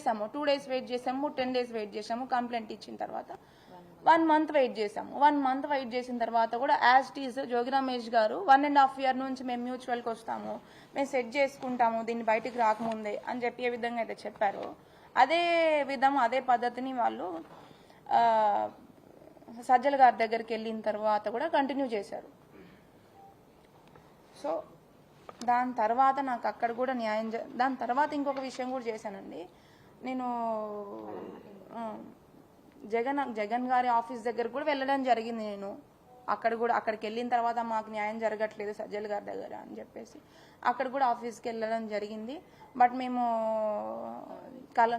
చేసాము, 2 days wait చేసాము, 10 days wait చేసాము. కంప్లైంట్ ఇచ్చిన తర్వాత 1 month వెయిట్ చేసాము. 1 month వెయిట్ చేసిన తర్వాత కూడా as it is Jogi Ramesh గారు 1.5 year నుంచి మేము మ్యూచువల్కి వస్తాము, మేము సెట్ చేసుకుంటాము దీన్ని బయటికి రాకముందే అని చెప్పి ఏ విధంగా అయితే చెప్పారో అదే విధం అదే పద్ధతిని వాళ్ళు సజ్జల గారి దగ్గరికి వెళ్ళిన తర్వాత కూడా కంటిన్యూ చేశారు. సో దాని తర్వాత నాకు అక్కడ కూడా న్యాయం దాని తర్వాత ఇంకొక విషయం కూడా చేశానండి. నేను జగన్ గారి ఆఫీస్ దగ్గర కూడా వెళ్ళడం జరిగింది. నేను అక్కడికి వెళ్ళిన తర్వాత మాకు న్యాయం జరగట్లేదు సజ్జల గారి దగ్గర అని చెప్పేసి అక్కడ కూడా ఆఫీస్కి వెళ్ళడం జరిగింది. బట్ మేము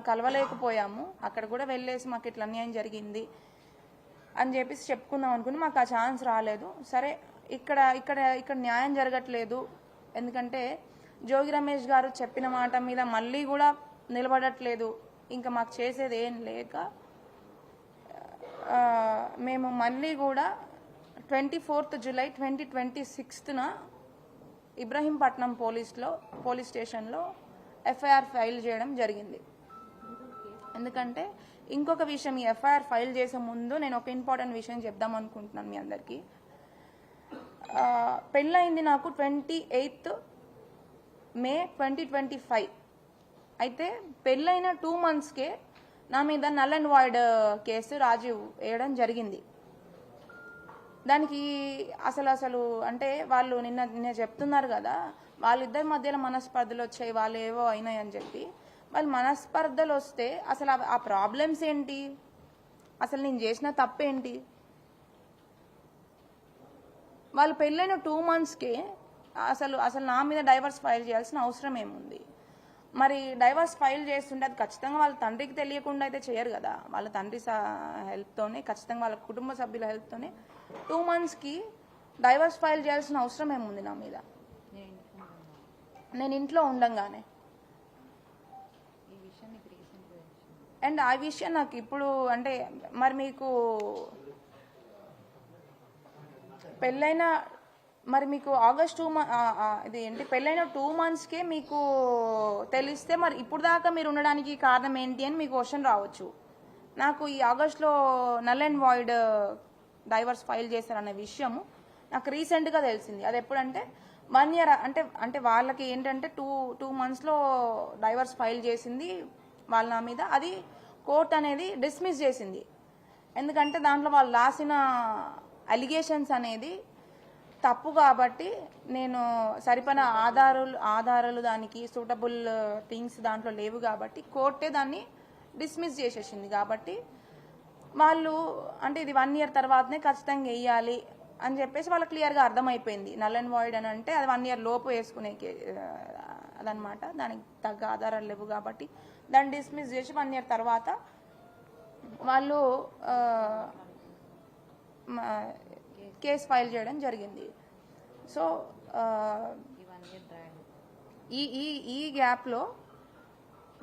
కలవలేకపోయాము. అక్కడ కూడా వెళ్ళేసి మాకు ఇట్లా అన్యాయం జరిగింది అని చెప్పేసి చెప్పుకుందాం అనుకుని మాకు ఆ ఛాన్స్ రాలేదు. సరే ఇక్కడ న్యాయం జరగట్లేదు, ఎందుకంటే జోగి రమేష్ గారు చెప్పిన మాట మీద మళ్ళీ కూడా నిలబడట్లేదు, ఇంకా మాకు చేసేది ఏం లేక మేము మళ్ళీ కూడా 24th July 2026 ఇబ్రహీంపట్నం పోలీస్ స్టేషన్లో ఎఫ్ఐఆర్ ఫైల్ చేయడం జరిగింది. ఎందుకంటే ఇంకొక విషయం, ఈ ఎఫ్ఐఆర్ ఫైల్ చేసే ముందు నేను ఒక ఇంపార్టెంట్ విషయం చెప్దాం అనుకుంటున్నాను మీ అందరికీ. పెళ్ళయింది నాకు 28th May 2025. అయితే పెళ్ళైన 2 monthsకే నా మీద null and void case Rajiv వేయడం జరిగింది. దానికి అసలు అంటే వాళ్ళు నిన్న చెప్తున్నారు కదా, వాళ్ళిద్దరి మధ్యలో మనస్పర్ధలు వచ్చాయి, వాళ్ళు ఏవో అయినాయి అని చెప్పి. వాళ్ళు మనస్పర్ధలు వస్తే అసలు ఆ ప్రాబ్లమ్స్ ఏంటి, అసలు నేను చేసిన తప్పేంటి? వాళ్ళు పెళ్ళైన 2 monthsకే అసలు నా మీద డైవర్స్ ఫైల్ చేయాల్సిన అవసరం ఏముంది? మరి డైవర్స్ ఫైల్ చేస్తుంటే అది ఖచ్చితంగా వాళ్ళ తండ్రికి తెలియకుండా అయితే చేయరు కదా. వాళ్ళ తండ్రి హెల్ప్తోనే, ఖచ్చితంగా వాళ్ళ కుటుంబ సభ్యుల హెల్ప్తోనే 2 monthsకి డైవర్స్ ఫైల్ చేయాల్సిన అవసరం ఏముంది నా మీద? నేను ఇంట్లో ఉండంగానే. అండ్ ఆ విషయం నాకు ఇప్పుడు అంటే మరి మీకు పెళ్ళైన మరి మీకు ఆగస్ట్ ఇది ఏంటి పెళ్ళైన 2 monthsకే మీకు తెలిస్తే మరి ఇప్పుడు దాకా మీరు ఉండడానికి కారణం ఏంటి అని మీకు క్వశ్చన్ రావచ్చు. నాకు ఈ ఆగస్ట్లో null and void divorce file చేశారనే విషయం నాకు రీసెంట్గా తెలిసింది. అది ఎప్పుడంటే 1 year అంటే వాళ్ళకి ఏంటంటే 2 monthsలో డైవర్స్ ఫైల్ చేసింది వాళ్ళ నా మీద. అది కోర్ట్ అనేది డిస్మిస్ చేసింది. ఎందుకంటే దాంట్లో వాళ్ళు రాసిన అలిగేషన్స్ అనేది తప్పు కాబట్టి, నేను సరిపడిన ఆధారాలు దానికి సూటబుల్ థింగ్స్ దాంట్లో లేవు కాబట్టి కోర్టే దాన్ని డిస్మిస్ చేసేసింది. కాబట్టి వాళ్ళు అంటే ఇది 1 year తర్వాతనే ఖచ్చితంగా వేయాలి అని చెప్పేసి వాళ్ళకి క్లియర్గా అర్థమైపోయింది. నల్ అండ్ వాయిడ్ అని అంటే అది 1 year లోపు వేసుకునే అదనమాట. దానికి తగ్గ ఆధారాలు లేవు కాబట్టి దాన్ని డిస్మిస్ చేసి 1 year తర్వాత వాళ్ళు కేసు ఫైల్ చేయడం జరిగింది. సో ఈ గ్యాప్లో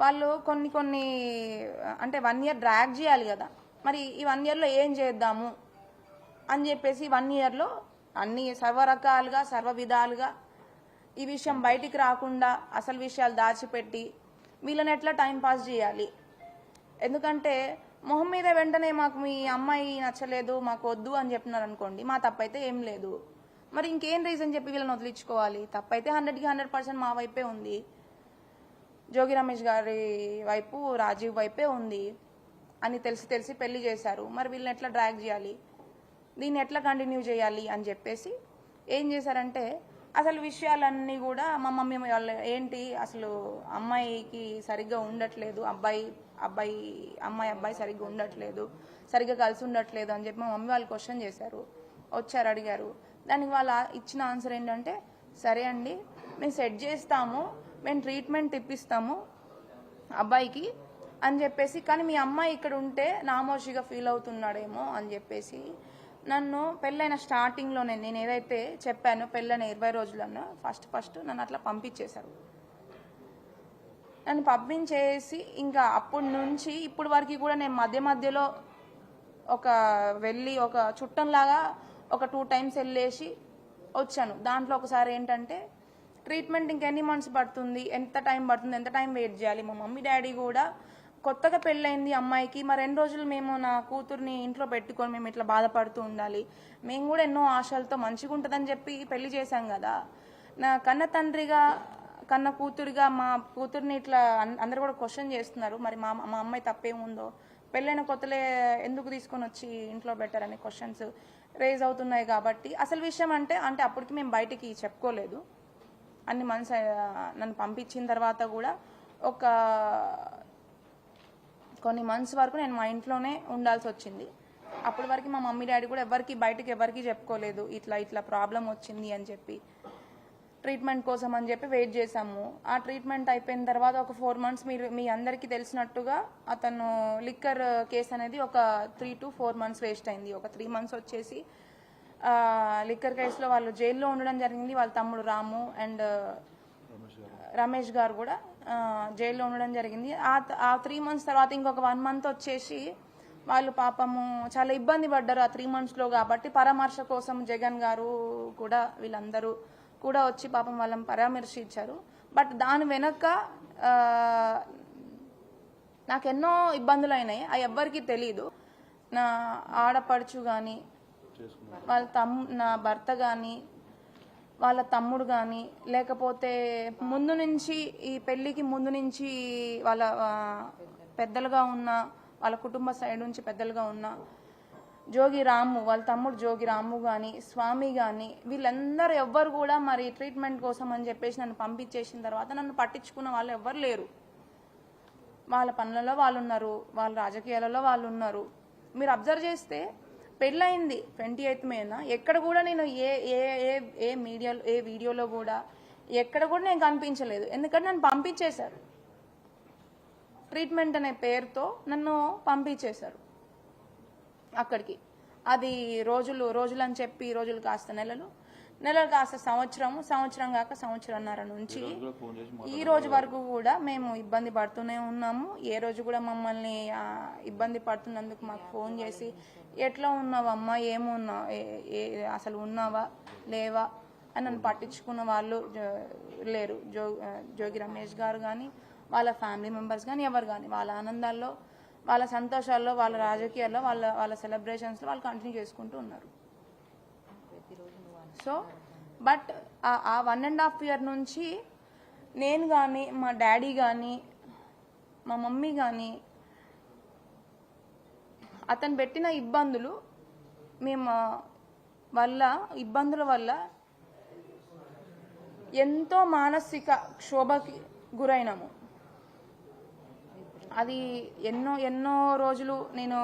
వాళ్ళు కొన్ని అంటే 1 year డ్రాగ్ చేయాలి కదా. మరి ఈ 1 yearలో ఏం చేద్దాము అని చెప్పేసి 1 yearలో అన్ని సర్వరకాలుగా సర్వ విధాలుగా ఈ విషయం బయటికి రాకుండా అసలు విషయాలు దాచిపెట్టి వీళ్ళని ఎట్లా టైంపాస్ చేయాలి. ఎందుకంటే మొహం మీద వెంటనే మాకు మీ అమ్మాయి నచ్చలేదు, మాకు వద్దు అని చెప్పినారు అనుకోండి, మా తప్పైతే ఏం లేదు. మరి ఇంకేం రీజన్ చెప్పి వీళ్ళని వదిలించుకోవాలి? తప్పైతే 100కి 100% మా వైపే ఉంది, జోగి రమేష్ గారి వైపు రాజీవ్ వైపే ఉంది అని తెలిసి పెళ్లి చేశారు. మరి వీళ్ళని ఎట్లా డ్రాగ్ చేయాలి, దీన్ని ఎట్లా కంటిన్యూ చేయాలి అని చెప్పేసి ఏం చేశారంటే అసలు విషయాలన్నీ కూడా మా మమ్మీ వాళ్ళు ఏంటి అసలు అమ్మాయికి సరిగ్గా ఉండట్లేదు, అబ్బాయి సరిగ్గా ఉండట్లేదు, సరిగ్గా కలిసి ఉండట్లేదు అని చెప్పి మా మమ్మీ వాళ్ళు క్వశ్చన్ చేశారు. వచ్చారు, అడిగారు. దానికి వాళ్ళు ఇచ్చిన ఆన్సర్ ఏంటంటే, సరే అండి మేము సెట్ చేస్తాము, మేము ట్రీట్మెంట్ ఇప్పిస్తాము అబ్బాయికి అని చెప్పేసి, కానీ మీ అమ్మాయి ఇక్కడ ఉంటే నామోషిగా ఫీల్ అవుతున్నాడేమో అని చెప్పేసి నన్ను పెళ్ళైన స్టార్టింగ్లో నేను ఏదైతే చెప్పానో పెళ్ళైన 20 రోజులన్నా ఫస్ట్ నన్ను అట్లా పంపించేశారు. నన్ను పంపించేసి ఇంకా అప్పటి నుంచి ఇప్పటి వరకు కూడా నేను మధ్యలో వెళ్ళి ఒక చుట్టంలాగా ఒక 2 times వెళ్ళేసి వచ్చాను. దాంట్లో ఒకసారి ఏంటంటే ట్రీట్మెంట్ ఇంకెన్ని మంత్స్ పడుతుంది, ఎంత టైం పడుతుంది, ఎంత టైం వెయిట్ చేయాలి. మా మమ్మీ డాడీ కూడా కొత్తగా పెళ్ళైంది అమ్మాయికి, మరి 2 రోజులు మేము నా కూతుర్ని ఇంట్లో పెట్టుకొని మేము ఇట్లా బాధపడుతూ ఉండాలి? మేము కూడా ఎన్నో ఆశలతో మంచిగా ఉంటుందని చెప్పి పెళ్లి చేశాం కదా. నా కన్న తండ్రిగా, కన్న కూతురిగా మా కూతుర్ని ఇట్లా అందరు కూడా క్వశ్చన్ చేస్తున్నారు. మరి మా మా అమ్మాయి తప్పేముందో, పెళ్ళైన కొత్తలే ఎందుకు తీసుకొని వచ్చి ఇంట్లో పెట్టారనే క్వశ్చన్స్ రేజ్ అవుతున్నాయి. కాబట్టి అసలు విషయం అంటే అప్పటికి మేము బయటికి చెప్పుకోలేదు. అన్ని మంత్స్ నన్ను పంపించిన తర్వాత కూడా ఒక కొన్ని మంత్స్ వరకు నేను మా ఇంట్లోనే ఉండాల్సి వచ్చింది. అప్పటి వరకు మా మమ్మీ డాడీ కూడా బయటకి ఎవరికి చెప్పుకోలేదు ఇట్లా ప్రాబ్లం వచ్చింది అని చెప్పి. ట్రీట్మెంట్ కోసం అని చెప్పి వెయిట్ చేసాము. ఆ ట్రీట్మెంట్ అయిపోయిన తర్వాత ఒక 4 months మీ అందరికీ తెలిసినట్టుగా అతను లిక్కర్ కేసు అనేది ఒక 3 to 4 months వేస్ట్ అయింది. ఒక 3 months వచ్చేసి లిక్కర్ కేసులో వాళ్ళు జైల్లో ఉండడం జరిగింది. వాళ్ళ తమ్ముడు రాము అండ్ రమేష్ గారు కూడా జైల్లో ఉండడం జరిగింది. ఆ 3 months తర్వాత ఇంకొక 1 month వచ్చేసి వాళ్ళు పాపము చాలా ఇబ్బంది పడ్డారు ఆ 3 monthsలో. కాబట్టి పరామర్శ కోసం జగన్ గారు కూడా వీళ్ళందరూ కూడా వచ్చి పాపం వాళ్ళని పరామర్శించారు. బట్ దాని వెనక నాకెన్నో ఇబ్బందులు అయినాయి. అవి ఎవ్వరికీ తెలీదు. నా ఆడపడుచు కానీ, నా భర్త కానీ, వాళ్ళ తమ్ముడు కానీ, లేకపోతే ముందు నుంచి ఈ పెళ్లికి ముందు నుంచి వాళ్ళ పెద్దలుగా ఉన్న, వాళ్ళ కుటుంబ సైడ్ నుంచి పెద్దలుగా ఉన్న జోగి రాము, వాళ్ళ తమ్ముడు జోగి రాము కానీ, స్వామి కానీ, వీళ్ళందరూ ఎవ్వరు కూడా మరి ట్రీట్మెంట్ కోసం అని చెప్పేసి నన్ను పంపించేసిన తర్వాత నన్ను పట్టించుకున్న వాళ్ళు ఎవ్వరు లేరు. వాళ్ళ పనులలో వాళ్ళు ఉన్నారు, వాళ్ళ రాజకీయాలలో వాళ్ళు ఉన్నారు. మీరు అబ్జర్వ్ చేస్తే పెళ్ళయింది 28th Mayన, ఎక్కడ కూడా నేను ఏ మీడియాలో ఏ వీడియోలో కూడా ఎక్కడ కూడా నేను కనిపించలేదు. ఎందుకంటే నన్ను పంపించేశారు. ట్రీట్మెంట్ అనే పేరుతో నన్ను పంపించేశారు అక్కడికి. అది రోజులు అని చెప్పి రోజులు కాస్త నెలలు కాస్త సంవత్సరం కాక సంవత్సరంన్నర నుంచి ఈ రోజు వరకు కూడా మేము ఇబ్బంది పడుతూనే ఉన్నాము. ఏ రోజు కూడా మమ్మల్ని ఇబ్బంది పడుతున్నందుకు మాకు ఫోన్ చేసి ఎట్లా ఉన్నావమ్మా, ఏమున్నావు, అసలు ఉన్నావా లేవా అని నన్ను పట్టించుకున్న వాళ్ళు లేరు. జోగి రమేష్ గారు కానీ, వాళ్ళ ఫ్యామిలీ మెంబర్స్ కానీ, ఎవరు కానీ వాళ్ళ ఆనందాల్లో, వాళ్ళ సంతోషాల్లో, వాళ్ళ రాజకీయాల్లో, వాళ్ళ సెలబ్రేషన్స్లో వాళ్ళు కంటిన్యూ చేసుకుంటూ ఉన్నారు. సో బట్ ఆ 1.5 year నుంచి నేను కానీ, మా డాడీ కానీ, మా మమ్మీ కానీ అతను పెట్టిన ఇబ్బందుల వల్ల ఎంతో మానసిక క్షోభకి గురైనాము. అది ఎన్నో రోజులు నేను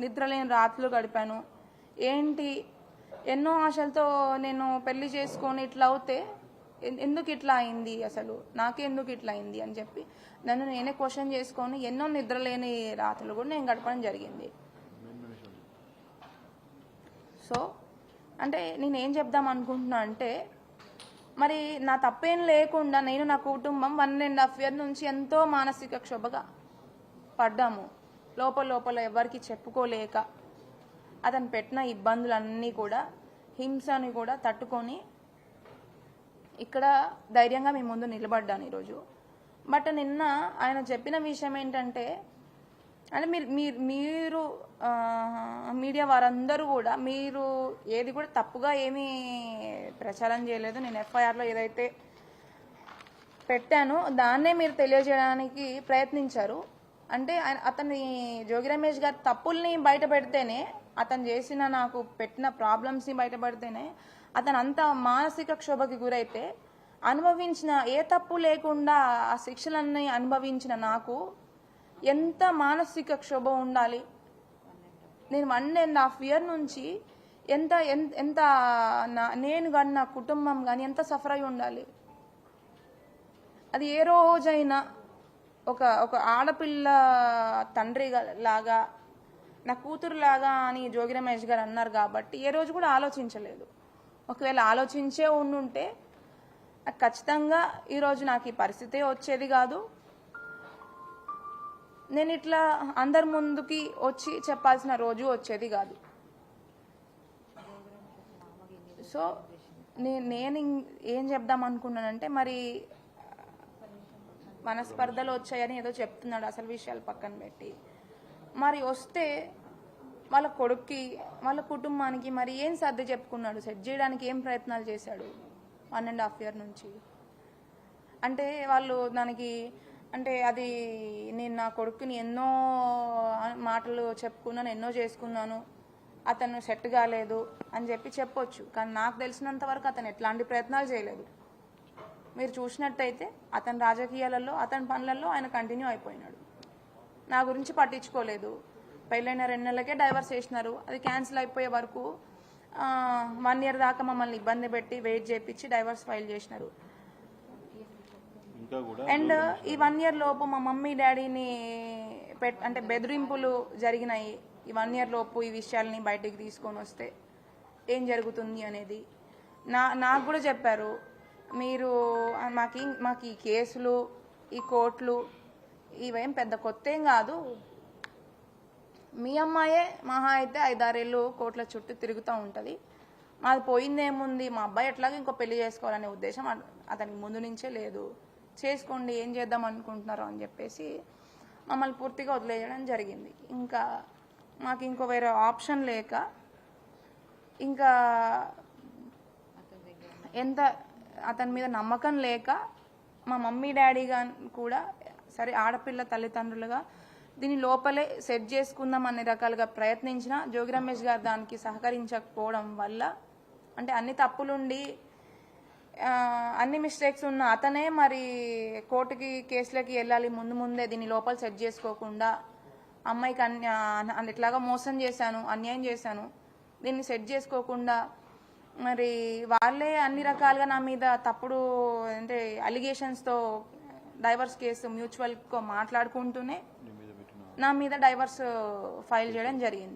నిద్రలేని రాత్రులు గడిపాను. ఎన్నో ఆశలతో నేను పెళ్లి చేసుకొని ఇట్లా అవుతే ఎందుకు ఇట్లా అయింది, అసలు నాకెందుకు ఇట్లా అయింది అని చెప్పి నన్ను నేనే క్వశ్చన్ చేసుకొని ఎన్నో నిద్రలేని రాత్రులు కూడా నేను గడపడం జరిగింది. సో అంటే నేనేం చెప్దాం అనుకుంటున్నా అంటే, మరి నా తప్పేం లేకుండా నేను, నా కుటుంబం 1.5 year నుంచి ఎంతో మానసిక క్షోభగా పడ్డాము. లోపల ఎవరికి చెప్పుకోలేక అతను పెట్టిన ఇబ్బందులన్నీ కూడా, హింసని కూడా తట్టుకొని ఇక్కడ ధైర్యంగా మీ ముందు నిలబడ్డాను ఈరోజు. బట్ నిన్న ఆయన చెప్పిన విషయం ఏంటంటే, అంటే మీరు మీడియా వారందరూ కూడా మీరు ఏది కూడా తప్పుగా ఏమీ ప్రచారం చేయలేదు. నేను FIRలో ఏదైతే పెట్టానో దాన్నే మీరు తెలియజేయడానికి ప్రయత్నించారు. అంటే అతని జోగి రమేష్ గారి తప్పుల్ని బయట పెడితేనే, అతను చేసిన నాకు పెట్టిన ప్రాబ్లమ్స్ని బయట పెడితేనే, అతను అంత మానసిక క్షోభకి గురైతే అనుభవించిన, ఏ తప్పు లేకుండా ఆ శిక్షలన్నీ అనుభవించిన నాకు ఎంత మానసిక క్షోభ ఉండాలి. నేను 1.5 year నుంచి ఎంత నేను కానీ, నా కుటుంబం కానీ ఎంత సఫర్ అయి ఉండాలి. అది ఏ రోజైనా ఒక ఆడపిల్ల తండ్రి లాగా, నా కూతురు లాగా అని జోగి రమేష్ గారు అన్నారు కాబట్టి ఏ రోజు కూడా ఆలోచించలేదు. ఒకవేళ ఆలోచించే ఉండుంటే ఖచ్చితంగా ఈరోజు నాకు ఈ పరిస్థితే వచ్చేది కాదు. నేను ఇట్లా అందరి ముందుకి వచ్చి చెప్పాల్సిన రోజు వచ్చేది కాదు. సో నేను ఏం చెప్దాం అనుకున్నానంటే, మరి మనస్పర్ధలు వచ్చాయని ఏదో చెప్తున్నాడు, అసలు విషయాలు పక్కన పెట్టి. మరి వస్తే వాళ్ళ కొడుక్కి వాళ్ళ కుటుంబానికి మరి ఏం సర్ది చెప్పుకున్నాడు, సెట్ చేయడానికి ఏం ప్రయత్నాలు చేశాడు 1.5 year నుంచి? అంటే వాళ్ళు దానికి అంటే అది నేను నా కొడుకుని ఎన్నో మాటలు చెప్పుకున్నాను, ఎన్నో చేసుకున్నాను, అతను సెట్ కాలేదు అని చెప్పొచ్చు. కానీ నాకు తెలిసినంత వరకు అతను ఎట్లాంటి ప్రయత్నాలు చేయలేదు. మీరు చూసినట్టయితే అతని రాజకీయాలలో అతని పనులలో ఆయన కంటిన్యూ అయిపోయినాడు. నా గురించి పట్టించుకోలేదు. పెళ్ళైన 2 నెలలకే డైవర్స్ చేసినారు. అది క్యాన్సిల్ అయిపోయే వరకు 1 year దాకా మమ్మల్ని ఇబ్బంది పెట్టి వెయిట్ చేయించి డైవర్స్ ఫైల్ చేసినారు. అండ్ ఈ 1 year లోపు మా మమ్మీ డాడీని అంటే బెదిరింపులు జరిగినాయి. ఈ 1 year లోపు ఈ విషయాల్ని బయటికి తీసుకొని వస్తే ఏం జరుగుతుంది అనేది నాకు కూడా చెప్పారు. మీరు మాకు ఈ కేసులు, ఈ కోర్టులు ఇవేం పెద్ద కొత్త ఏం కాదు. మీ అమ్మాయే మహా అయితే 5-6 ఏళ్ళు కోర్టుల చుట్టూ తిరుగుతూ ఉంటుంది. మాది పోయిందేముంది, మా అబ్బాయి ఎట్లాగో ఇంకో పెళ్లి చేసుకోవాలనే ఉద్దేశం అతనికి ముందు నుంచే లేదు. చేసుకోండి, ఏం చేద్దాం అనుకుంటున్నారు అని చెప్పేసి మమ్మల్ని పూర్తిగా వదిలేయడం జరిగింది. ఇంకా మాకు ఇంకో వేరే ఆప్షన్ లేక ఇంకా అతని మీద నమ్మకం లేక మా మమ్మీ డాడీ కూడా సరే ఆడపిల్ల తల్లిదండ్రులుగా దీని లోపలే సెట్ చేసుకుందాం అన్ని రకాలుగా ప్రయత్నించిన జోగి రమేష్ గారు దానికి సహకరించకపోవడం వల్ల, అంటే అన్ని తప్పులుండి అన్ని మిస్టేక్స్ ఉన్న అతనే మరి కోర్టుకి కేసులకి వెళ్ళాలి ముందే దీని లోపల సెట్ చేసుకోకుండా అమ్మాయికి ఎట్లాగా మోసం చేశాను, అన్యాయం చేశాను, దీన్ని సెట్ చేసుకోకుండా మరి వాళ్ళే అన్ని రకాలుగా నా మీద తప్పుడు అంటే అలిగేషన్స్తో డైవర్స్ కేసు మ్యూచువల్గా మాట్లాడుకుంటూనే నా మీద డైవర్స్ ఫైల్ చేయడం జరిగింది.